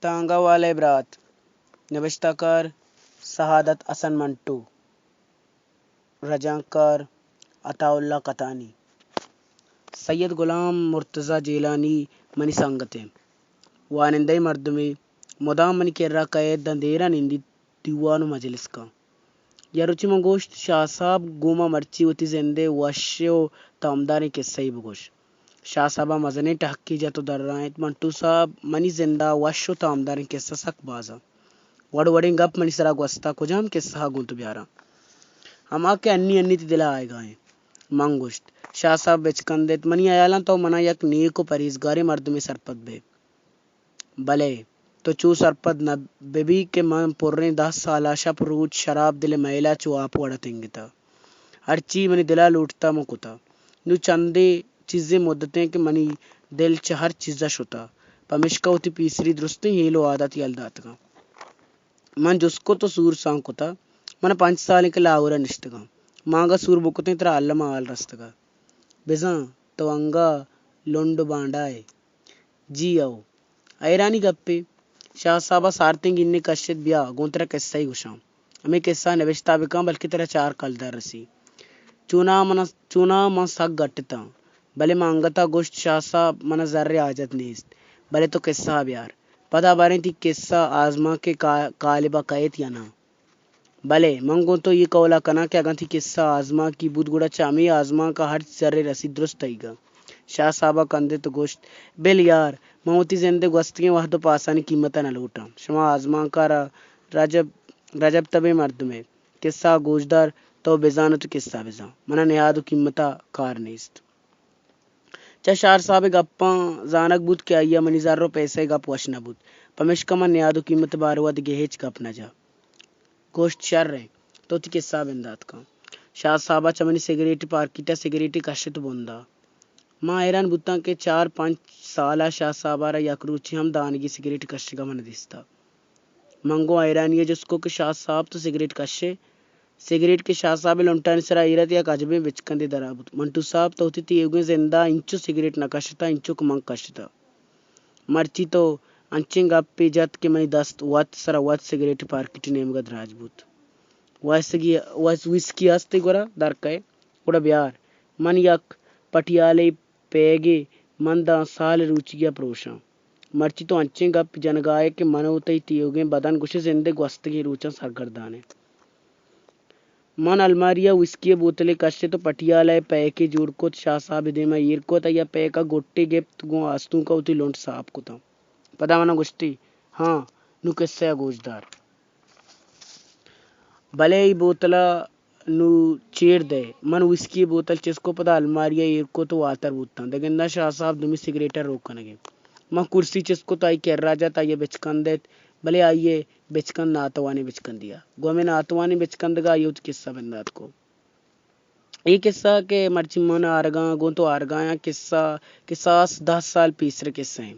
तांगा वाले ब्रात नविश्ताकार शहादत हसन मंटू रजाकार अताउल्ला कतानी सैयद गुलाम मुर्तज़ा जीलानी मनी संगते वानिंदई मर्दमे मुदाम मनी केर्रा कैद दंदेरा निंदी दीवानु मजलिस का या रुचि मंगोश्त शाह साहब गोमा मर्ची उती जिंदे वश्यो तामदारी के सही बगोश शाह साहबा मजने टहक्की जतो दर्रायत मंटू साहब मनी जिंदा वश्यो तामदारी के सक बाजा वड़ वड़े गप मनी सरा gwasta कुजाम के सहा गुंतु ब्यारा हमा के अन्नी अन्नी ती दिला आएगा है मंगोश्त शाह साहब बेचकंदेत मनी आयाला तो मना यक नीको परेजगारी मर्द में सरपत बे भले तो चू सरपत न बेबी के मन पुरने 10 साल आशा परूच शराब दिले मैला चू आप वड़ा तेंगता हर चीज मनी दिला लूटता मुकुता नु चंदे चीजें मुद्दतें के मनी दिल च हर चीजा शुता पमिश्का उती पीसरी दुरुस्ती हेलो आदत यलदात का मन जुसको तो सूर सांकुता मन 5 साल के लाउरा निष्ठगा मांगा सूर बुकुते तरा अल्लमा आल रस्तगा बेजा तो अंगा लोंड बांडाए जी आओ ऐरानी गप्पे शाह साहबा सारतिंग इन्ने कश्यत बिया गोंतरा किस्सा ही गुशाम हमें किस्सा नविश्ता बिका बल्कि तेरा 4 कलदार रसी चूना मन सक गट्टता भले मांगता गोश्त शाह साहब मन जर्रे आजत नीस्त भले तो किस्सा बियार पता बारे थी किस्सा आजमा के कालिबा कैत या ना भले मंगो तो ये कौला कना क्या गंथी किस्सा आजमा की बुदगुड़ा चामी आजमा का हर जर्रे रसी दुरुस्त आईगा शाह साहबा कंदे तो गोश्त बिल यार मौती जिंदे गस्तियां वह तो पासानी कीमत न लूटा शमा आजमा का रजब तबे मर्द में किस्सा गोजदार तो बेजान तो किस्सा बेजा मना नियाद कीमता कार नेस्त चार साहब गप्पा जानक बुत के आइया मनी ज़ारो पैसे गप वशना बुत पमेश का मन नियाद कीमत बारवाद गेहेज गप न जा गोश्त शर रहे तो ती किस्सा बिंदात का शाह साहबा चमनी सिगरेट पार्किटा सिगरेट कश्यत बुंदा माँ ऐरान बुत्ता के 4-5 साल शाह साहबारा यकरूची हम दानगी सिगरेट कश्य का मन दिस्ता मंगो ऐरान ये जिसको के शाह साहब तो सिगरेट कश्य सिगरेट के शाह साहब लुंटान सरा इरत या कजबे बिचकंदे दराबुत मंटू साहब तो होती थी एगुए जिंदा इंचो सिगरेट न कश्यता इंचो मंग कश्यता मर्ची तो अंचिंग अप्पी जत के मई दस्त वत सरा वत सिगरेट पार्किट नेमगद राजपूत वैसगी वस विस्की आस्ते गोरा दरकाय उड़ा ब्यार मन यक पटियाले पेगे मंदा साल रुचिया प्रोशा मर्ची तो अंचिंग अप जनगाय के मनोतई तियोगे बदन गुशे जिंदे gwast की रुचा सरगर्दाने मन अलमारिया विस्की बोतले कश्य तो पटियाले पे के जोड़ को शाह साहब दे में ईर को तया पे का गोट्टे गेप गो आस्तू का उती लोंट साहब को था पता मना गुश्ती हाँ नु किस्से गोजदार भले ही बोतला नु चेर दे मन विस्की बोतल जिसको पता अलमारिया ईर को तो आतर बूता दगंदा शाह साहब दुमी सिगरेटर रोक नगे मां कुर्सी जिसको तो आई कर राजा ताये बेचकन देत भले आइए बेचकन नातवानी बेचकन दिया गोमे नातवानी बेचकन दगा युद्ध किस्सा बंदात को ये किस्सा के मर्ची मन आरगा गो तो आरगाया किस्सा किसास 10 साल पीसरे किस्सा है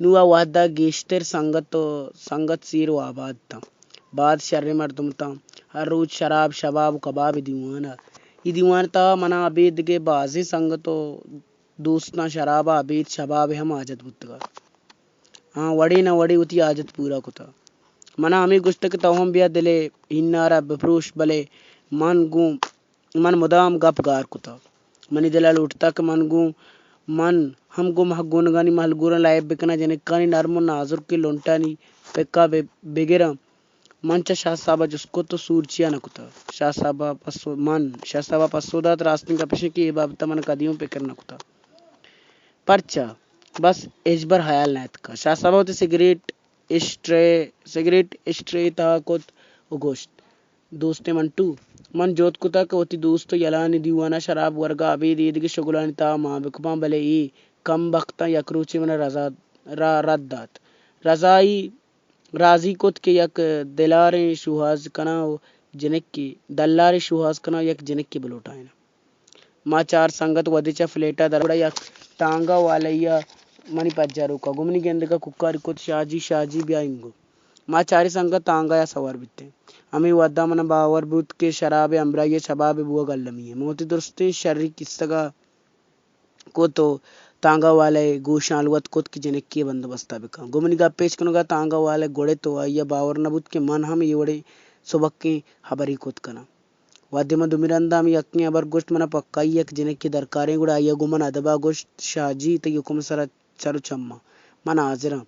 नुआ वादा गेश्तर संगत सीर व आबाद था बाद शर्रे मर्दम था हर रोज शराब शबाब कबाब दीवाना ये दीवान था मना अबीद के बाजी संगतो दोस्तना शराबा अबीद शबाब हम आजत बुतगा हाँ वड़ी ना वड़ी उती आजत पूरा को था मना हमें गुश्त के तो हम बिया दिले हिन्नारा बफरूश भले मन मुदाम गप गार को था मनी दिला लूटता के मन हम गो मह गुनगानी महलगुरा लाइब बिकना जने कानी नरमो नाजुर के लोंटानी पेक्का बेगेरा मंच शाह साहबा जिसको तो सूरचिया न कुता शाह साहबा पसोदा रास्ते का पिछे की बाबत मन कदियों पे करना कुता परचा बस एजबर हयाल नैत का शाह साहबा होते सिगरेट स्ट्रे था कोत गोश्त दोस्ते मंटू मन जोत कुता के होती दोस्त यलानी दीवाना शराब वर्गा अबीद ईद की शुगलानी ता मां बिकपा भले ई कम बख्ता यकरूची मन रद्दात रजाई राजी कोत के यक दिलारे शुहाज कना जनक की दल्लारे शुहाज कना यक जनक की बलोटायना मां 4 संगत वदिचा फ्लेटा दरबड़ा यक टांगा वालैया मनी पज्जारू का गुमनी गेंद का कुक्कार कोत शाजी ब्याइंगो मां 4 संगत टांगा या सवार बिते हमें वद्दा मन बावर बुत के शराब अमरा ये शबाब बुआ गल्लमी है मोती दुरुस्ते शर्री किस्तगा को तो तांगा वाले गोशां अलवत कोत की जनक्की बंदोबस्ता बिका गुमनिगा पेचकनुगा तांगा वाले गोड़े तो अय्या बावर नबुत के मन हम योड़े सुबक्के हबरी कोत कना वाद्यम दुमिरंदा मी यक्की अबर गोष्ट मन पक्काई यक जनक्की दरकारें गुड़ा अय्या गुमन अदबा गोष्ट शाजी त युकुम सरा चरु चम्मा मन हाजिरा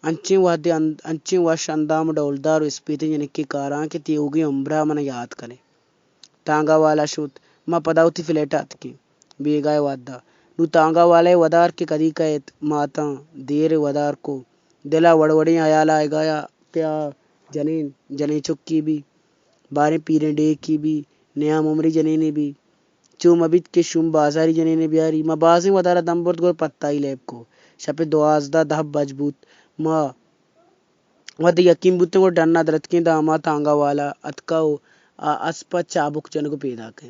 अंचे वश अंदाम डौलदार स्पीति जनक्की कारा के तियोगी उम्रा मन याद करे तांगा वाला शूत మా పదౌతి ఫిలేటాత్కి బీగాయ వద్ద నువ్వు తాంగా వాలే వదార్ के कदी कहत माता देर वदार को दिला वड़वड़ी आयाला आएगाया क्या जनीन जने चुक्की भी बारे पीरे डे की भी नया मुमरी जने ने भी चुम अबित के शुम बाजारी जने ने बिहारी मा बाजी वदारा दमबर्द गोर पत्ता ही लेब को शपे दुआजदा दहब बजबूत मा वद यकीन बुत्ते को डन्ना दरत के दामा तांगा वाला अतकाओ अस्पा चाबुक जन को पैदा के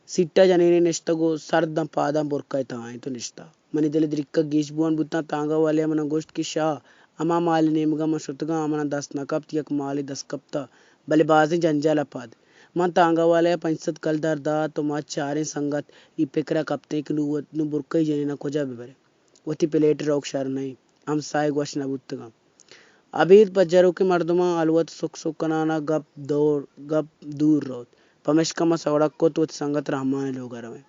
सिट्टा जनेने निष्ठगो सरदम पादम बुरकाय ताए तो निष्ठा मनी दले द्रिक्का गीश बुआन बुत्ता तांगा वाले मन गोष्ट की शाह अमा माल नेमगा मशुतगा अमना 10 नकब यक माली 10 कप्ता बले बाजी जंजाल पाद मन तांगा वाले पंचत कलदार दा तो मा चारे संगत ई पेकरा कप्ते कि नु बुरकाय जनेना खोजा बेबरे वती प्लेट रोक शर नहीं हम साय गोश न बुत्तगा अभी बजरो के मर्दमा अलवत सुख सुख कनाना गप दूर रोत पमेशकमा सवड़क को तो संगत रहमान लोग रवे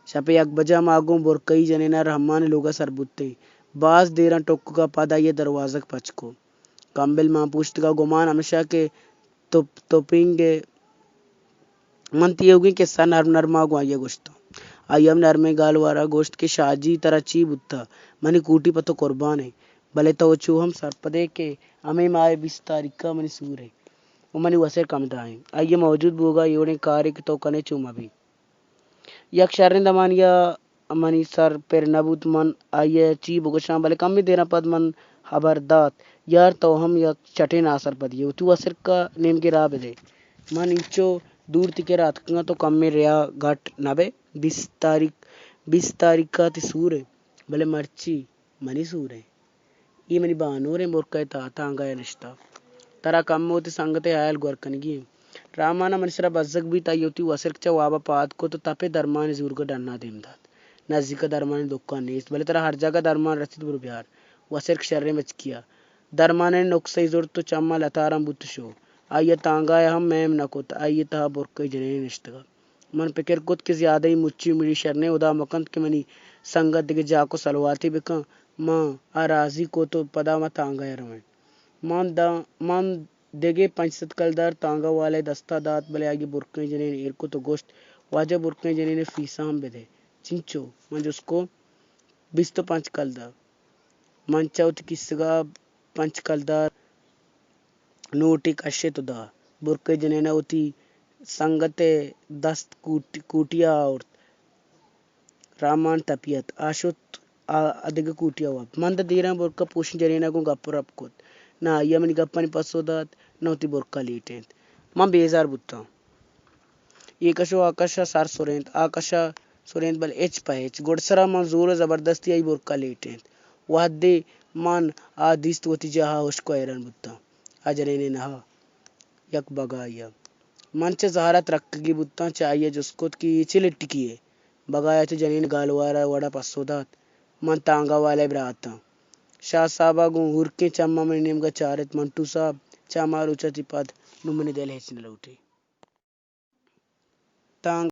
शपे एक बजा मागो बोर कई जने ना रहमान लोग सरबुत्ते बास देरा टोक का पदा ये दरवाजक पचको कंबल मां पुष्ट का गुमान हमेशा के तोपिंगे मंती योगी के सन नरमा गो आये गोश्त आयम नरमे गालवारा गोश्त के शाजी तरह ची बुत्ता मनी कूटी पतो कुर्बान है भले तो चू हम सरपदे के हमें माए 20 तारीख का मनी सूर है उमनी वसेर कम दाएं आइए मौजूद बोगा योने कार्य तो कने चुमा भी यक शरण दमानिया मनी सर पर नबूत मन आइए ची बुगशाम भले कम भी देना पद मन खबरदात यार तो हम यक चटे ना असर पद ये तू असर का नेम के राह दे मन इंचो दूर तिके रात का तो कम में रिया घाट नबे 20 तारीख का तिसूर है भले मर्ची मनी सूर है ये मनी बानूरे मोरका तांगा या निष्ठा तरा कम्मोति संगते आयल गोरकनगी रामाना मनसरा बज्जक भी तायोती वसरकचा वाबा पाद को तो तपे दरमान जुर्ग डन्ना देमदात नजदीक दरमान दुक्का नेस भले तरा हर जगह दरमान रसित बुर बिहार वसरक शर्रे मच किया दरमाने नुक्से जुर तो चम्मा लतारम बुत शो आइए तांगा हम मैम नकोत आइए ता बुरके जने निष्ठगा मन पेकर कुत के ज्यादा ही मुच्ची मिली शरने उदा मकंत के मनी संगत दिगे जाको सलवाती बिका मां आराजी को तो पदा मा तांगा रवे मान देगे पंचसत कलदार तांगा वाले दस्ता दात भले आगे बुरके जने ने इरको तो गोश्त वाजा बुरके जने ने फीसा हम बेदे चिंचो मंज उसको 20 तो 5 कलदार मंचाउत किसगा 5 कलदार नोटी कशे तो दा बुरके जने ने उती संगते दस्त कूटिया और रामान तपियत आशुत अदिग कूटिया हुआ मंद दीरा बुरका पुष्ण जने ने को गप्पर अपकोत ना यमनी गप्पनी पसोदात नौती बुरका लीटेंत मां बेजार बुत्ता एकशो आकाश सार सुरेंत आकाश सुरेंत बल एच पहेच गोडसरा मां जोर जबरदस्ती आई बुरका लीटेंत वादे मान आदिस्त वती जहा उसको हैरान बुत्ता अजरे ने नहा यक बगाया मंच जहारत रखगी बुत्ता चाहिए जिसको की चिलिट किए बगाया तो जनीन गालवारा वड़ा पसोदात मन तांगा वाले ब्राता शाह साहबा गु हुरके चम्मा में नेम का चारत मंटू साहब चामार उचति पद नुमने देल हेचने लौटे तांग